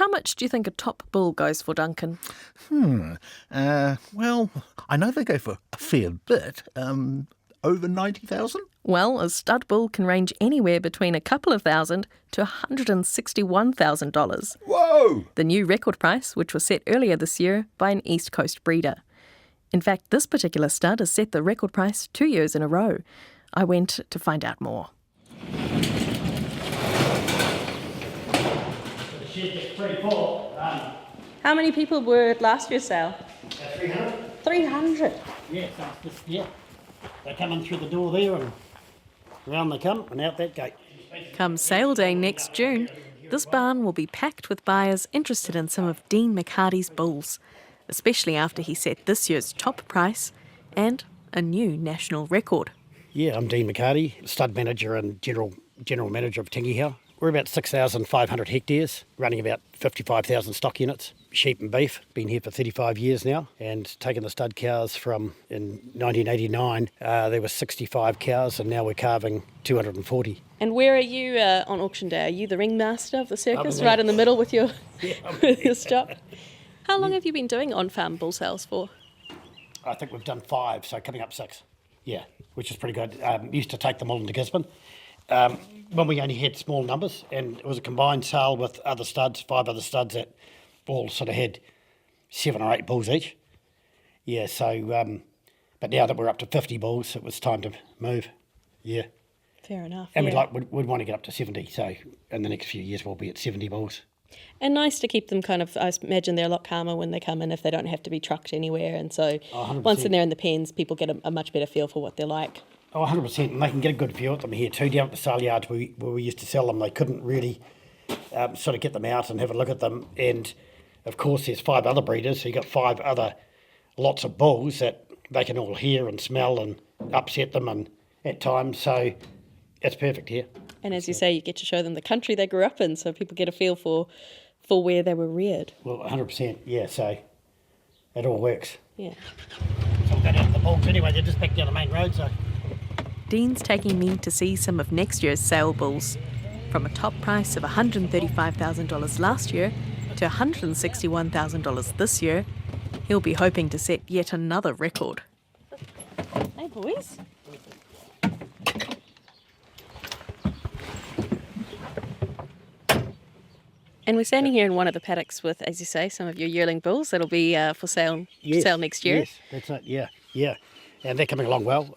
How much do you think a top bull goes for, Duncan? Well, I know they go for a fair bit. Over 90,000? Well, a stud bull can range anywhere between a couple of thousand to $161,000. Whoa! The new record price, which was set earlier this year by an East Coast breeder. In fact, this particular stud has set the record price 2 years in a row. I went to find out more. How many people were at last year's sale? 300. 300. Yeah, so it's just, yeah. They come in through the door there and round they come and out that gate. Come sale day next June, this barn will be packed with buyers interested in some of Dean McHardy's bulls, especially after he set this year's top price and a new national record. Yeah, I'm Dean McHardy, stud manager and general manager of Tangihau. We're about 6,500 hectares, running about 55,000 stock units, sheep and beef. Been here for 35 years now, and taken the stud cows from, in 1989, there were 65 cows, and now we're calving 240. And where are you on auction day? Are you the ringmaster of the circus, right in the middle with your, with your stock? How long have you been doing on-farm bull sales for? I think we've done 5, so coming up 6. Yeah, which is pretty good. Used to take them all into Gisborne. When we only had small numbers, and it was a combined sale with other studs, 5 other studs that all sort of had 7 or 8 bulls each. Yeah, so, but now that we're up to 50 bulls, it was time to move. Yeah. Fair enough. And yeah. we'd want to get up to 70, so in the next few years we'll be at 70 bulls. And nice to keep them kind of, I imagine they're a lot calmer when they come in if they don't have to be trucked anywhere. And so 100%. Once they're in the pens, people get a much better feel for what they're like. Oh, 100%, and they can get a good view at them here too. Down at the sale yards where we used to sell them, they couldn't really sort of get them out and have a look at them. And of course there's 5 other breeders, so you've got 5 other lots of bulls that they can all hear and smell and upset them and at times, so it's perfect here. And as you say, you get to show them the country they grew up in, so people get a feel for where they were reared. Well, 100%, yeah, so it all works. Yeah. So we'll go down to the bulls anyway, they're just back down the main road, so... Dean's taking me to see some of next year's sale bulls. From a top price of $135,000 last year to $161,000 this year, he'll be hoping to set yet another record. Hey boys. And we're standing here in one of the paddocks with, as you say, some of your yearling bulls that'll be for sale next year. Yes, that's it, yeah. And they're coming along well.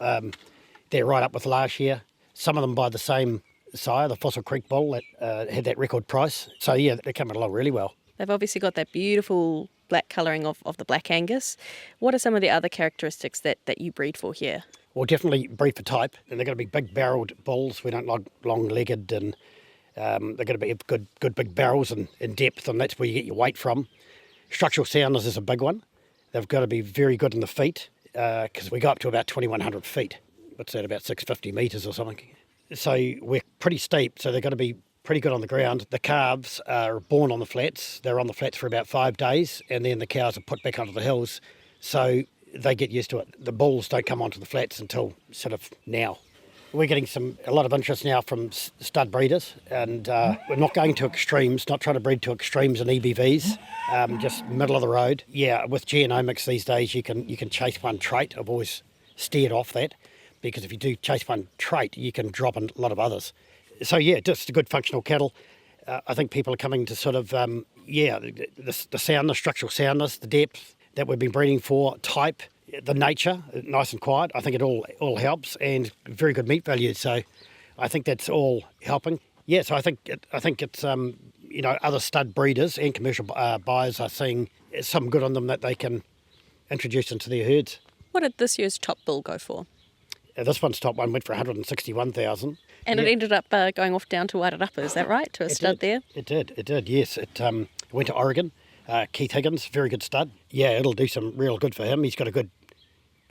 They're right up with last year. Some of them by the same sire, the Fossil Creek bull that had that record price. So yeah, they're coming along really well. They've obviously got that beautiful black colouring of the Black Angus. What are some of the other characteristics that you breed for here? Well, definitely breed for type, and they're going to be big barrelled bulls. We don't like long-legged, and they're going to be good big barrels and in depth, and that's where you get your weight from. Structural soundness is a big one. They've got to be very good in the feet, because we go up to about 2,100 feet. What's that, about 650 metres or something. So we're pretty steep, so they're going to be pretty good on the ground. The calves are born on the flats. They're on the flats for about 5 days, and then the cows are put back onto the hills, so they get used to it. The bulls don't come onto the flats until sort of now. We're getting a lot of interest now from stud breeders, and we're not going to extremes, not trying to breed to extremes and EBVs, just middle of the road. Yeah, with genomics these days, you can chase one trait. I've always steered off that, because if you do chase one trait, you can drop a lot of others. So yeah, just a good functional cattle. I think people are coming to sort of, the soundness, structural soundness, the depth that we've been breeding for, type, the nature, nice and quiet. I think it all helps, and very good meat value. So I think that's all helping. Yeah, so I think it's other stud breeders and commercial buyers are seeing some good on them that they can introduce into their herds. What did this year's top bull go for? This one's top one went for 161,000. And it ended up going off down to Wairarapa, is that right? To a stud there? It did, yes. It went to Oregon. Keith Higgins, very good stud. Yeah, it'll do some real good for him. He's got a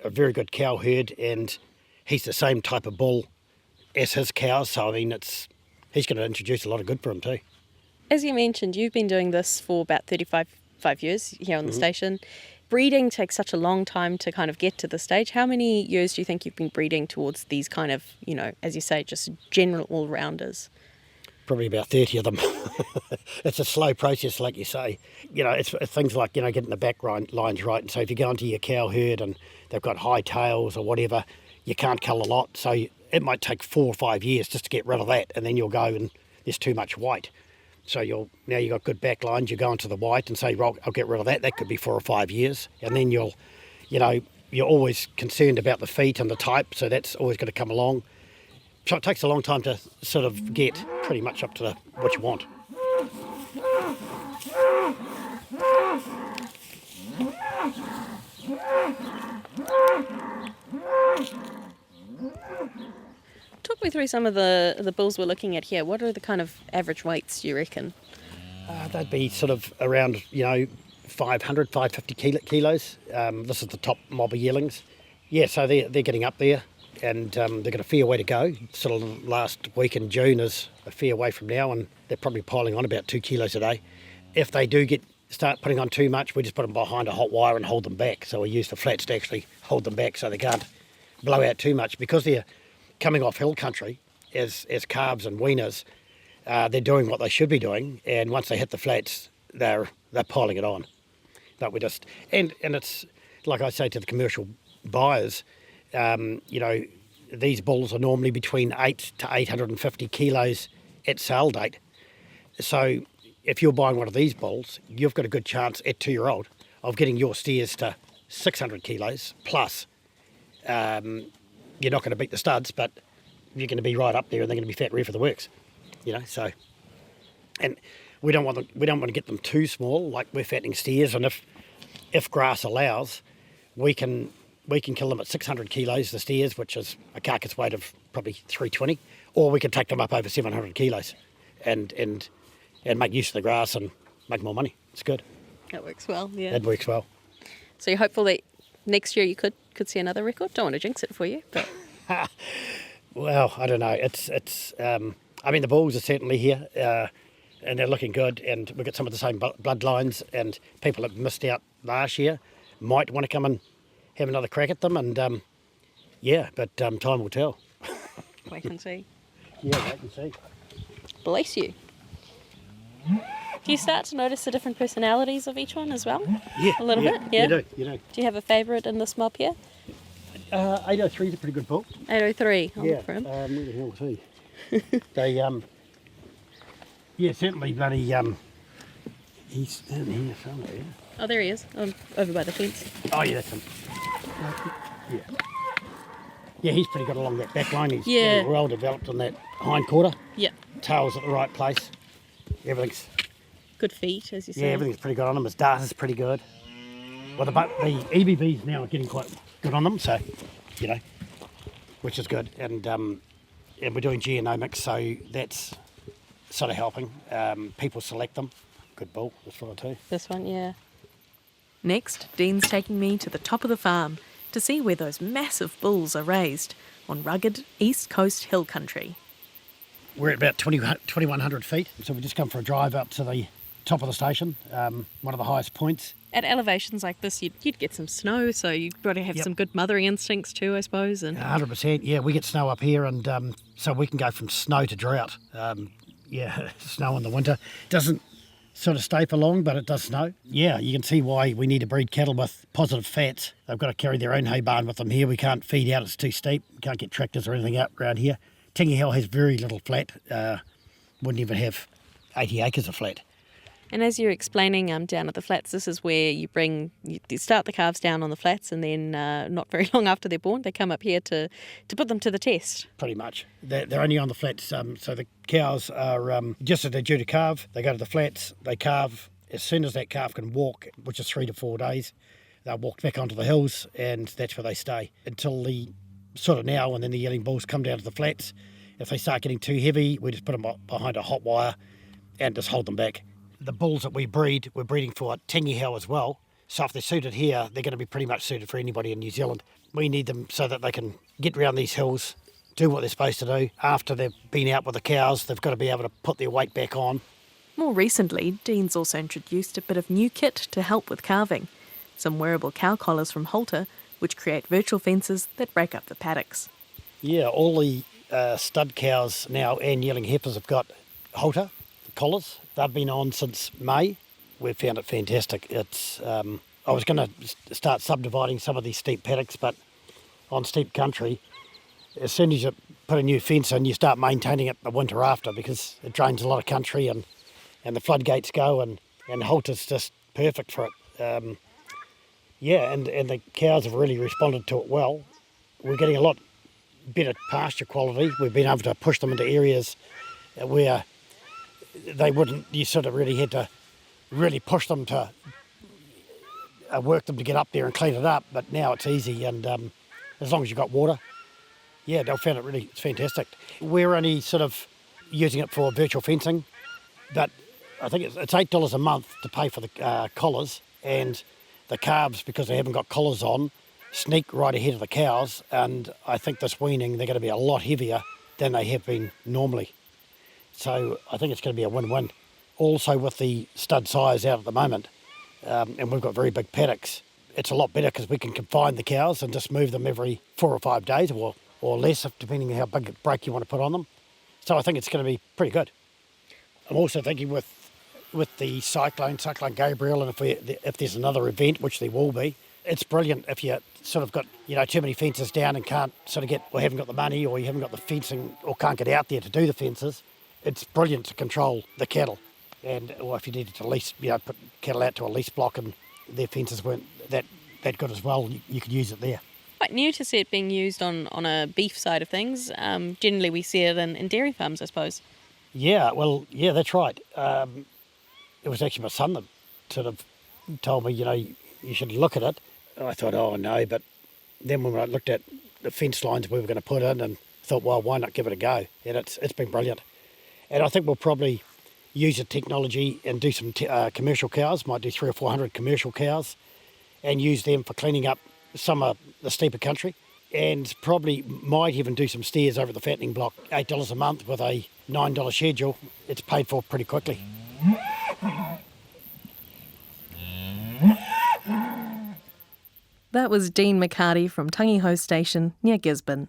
very good cow herd, and he's the same type of bull as his cows, so I mean he's going to introduce a lot of good for him too. As you mentioned, you've been doing this for about 35 years here on the station. Breeding takes such a long time to kind of get to the stage. How many years do you think you've been breeding towards these kind of, as you say, just general all-rounders? probably about 30 of them. It's a slow process, like you say. It's things like, getting the back lines right. And so if you go into your cow herd and they've got high tails or whatever, you can't cull a lot. So it might take 4 or 5 years just to get rid of that. And then you'll go and there's too much white. So now you've got good back lines, you go into the white and say, well, I'll get rid of that. That could be 4 or 5 years. And then you're always concerned about the feet and the type. So that's always going to come along. So it takes a long time to sort of get pretty much up to what you want. Talk me through some of the bulls we're looking at here. What are the kind of average weights, do you reckon? They'd be sort of around, 500, 550 kilos. This is the top mob of yearlings. Yeah, so they're getting up there. And they've got a fair way to go. Sort of last week in June is a fair way from now, and they're probably piling on about 2 kilos a day. If they do start putting on too much, we just put them behind a hot wire and hold them back. So we use the flats to actually hold them back so they can't blow out too much. Because they're coming off hill country as calves and weaners, they're doing what they should be doing, and once they hit the flats, they're piling it on. But we just and it's like I say to the commercial buyers. These bulls are normally between 8 to 850 kilos at sale date. So if you're buying one of these bulls, you've got a good chance at 2-year-old of getting your steers to 600 kilos plus. You're not going to beat the studs, but you're going to be right up there and they're going to be fat ready for the works. So, and we don't want to get them too small, like we're fattening steers, and if grass allows, we can kill them at 600 kilos, the steers, which is a carcass weight of probably 320, or we can take them up over 700 kilos and make use of the grass and make more money. It's good. That works well, yeah. That works well. So you're hopeful that next year you could see another record? Don't want to jinx it for you, but... Well, I don't know. It's the bulls are certainly here, and they're looking good, and we've got some of the same bloodlines, and people that missed out last year might want to come and have another crack at them, and time will tell. Wait and see. Yeah, wait and see. Bless you. Do you start to notice the different personalities of each one as well? Yeah. A little bit? Yeah. You do. Do you have a favourite in this mob here? 803 is a pretty good bull. 803. I'll Yeah. look for him. Where the hell was he? They, certainly bloody, he's in here somewhere. Oh, there he is. Over by the fence. Oh, yeah, that's him. Yeah. Yeah, he's pretty good along that back line. He's well developed on that hind quarter. Yeah. Tail's at the right place. Everything's... Good feet, as you say. Yeah, everything's pretty good on him. His darter's pretty good. Well, the EBBs now are getting quite good on them, so, which is good. And we're doing genomics, so that's sort of helping. People select them. Good bull, this one too. This one, yeah. Next, Dean's taking me to the top of the farm to see where those massive bulls are raised on rugged East Coast hill country. We're at about 2,100 feet, so we just come for a drive up to the top of the station, one of the highest points. At elevations like this, you'd get some snow, so you've got to have some good mothering instincts too, I suppose. And 100%, yeah, we get snow up here, and so we can go from snow to drought. Snow in the winter. Doesn't sort of stay for long, but it does snow. Yeah, you can see why we need to breed cattle with positive fats. They've got to carry their own hay barn with them here. We can't feed out, it's too steep. We can't get tractors or anything out around here. Tangihau has very little flat. Wouldn't even have 80 acres of flat. And as you're explaining down at the flats, this is where you start the calves down on the flats, and then not very long after they're born, they come up here to put them to the test. Pretty much. They're only on the flats, so the cows are, just as they're due to calve, they go to the flats, they calve. As soon as that calf can walk, which is 3 to 4 days, they'll walk back onto the hills, and that's where they stay until the sort of now, and then the yearling bulls come down to the flats. If they start getting too heavy, we just put them behind a hot wire and just hold them back. The bulls that we breed, we're breeding for Tangihau as well. So if they're suited here, they're going to be pretty much suited for anybody in New Zealand. We need them so that they can get around these hills, do what they're supposed to do. After they've been out with the cows, they've got to be able to put their weight back on. More recently, Dean's also introduced a bit of new kit to help with calving. Some wearable cow collars from Halter, which create virtual fences that break up the paddocks. Yeah, all the stud cows now and yearling heifers have got halter, the collars. They've been on since May. We've found it fantastic. It's I was going to start subdividing some of these steep paddocks, but on steep country, as soon as you put a new fence in, you start maintaining it the winter after because it drains a lot of country and the floodgates go and halter's just perfect for it. And the cows have really responded to it well. We're getting a lot better pasture quality. We've been able to push them into areas where they wouldn't, you sort of really had to really push them to work them to get up there and clean it up, but now it's easy and as long as you've got water, yeah, they'll find it really, it's fantastic. We're only sort of using it for virtual fencing, but I think it's $8 a month to pay for the collars, and the calves, because they haven't got collars on, sneak right ahead of the cows, and I think this weaning they're going to be a lot heavier than they have been normally. So I think it's going to be a win-win. Also with the stud size out at the moment, and we've got very big paddocks, it's a lot better because we can confine the cows and just move them every 4 or 5 days or less, depending on how big a break you want to put on them. So I think it's going to be pretty good. I'm also thinking with the Cyclone Gabriel, and if there's another event, which there will be, it's brilliant if you sort of got too many fences down and can't sort of get, or haven't got the money, or you haven't got the fencing, or can't get out there to do the fences. It's brilliant to control the cattle, or if you needed to lease, put cattle out to a lease block and their fences weren't that good as well, you could use it there. Quite new to see it being used on a beef side of things. Generally we see it in dairy farms, I suppose. Yeah, well, yeah, that's right. It was actually my son that sort of told me, you should look at it. And I thought, oh no, but then when I looked at the fence lines we were going to put in, and thought, well, why not give it a go? And it's been brilliant. And I think we'll probably use the technology and do some commercial cows, might do 300 or 400 commercial cows, and use them for cleaning up some of the steeper country, and probably might even do some steers over the fattening block. $8 a month with a $9 schedule, it's paid for pretty quickly. That was Dean McHardy from Tangihau Station near Gisborne.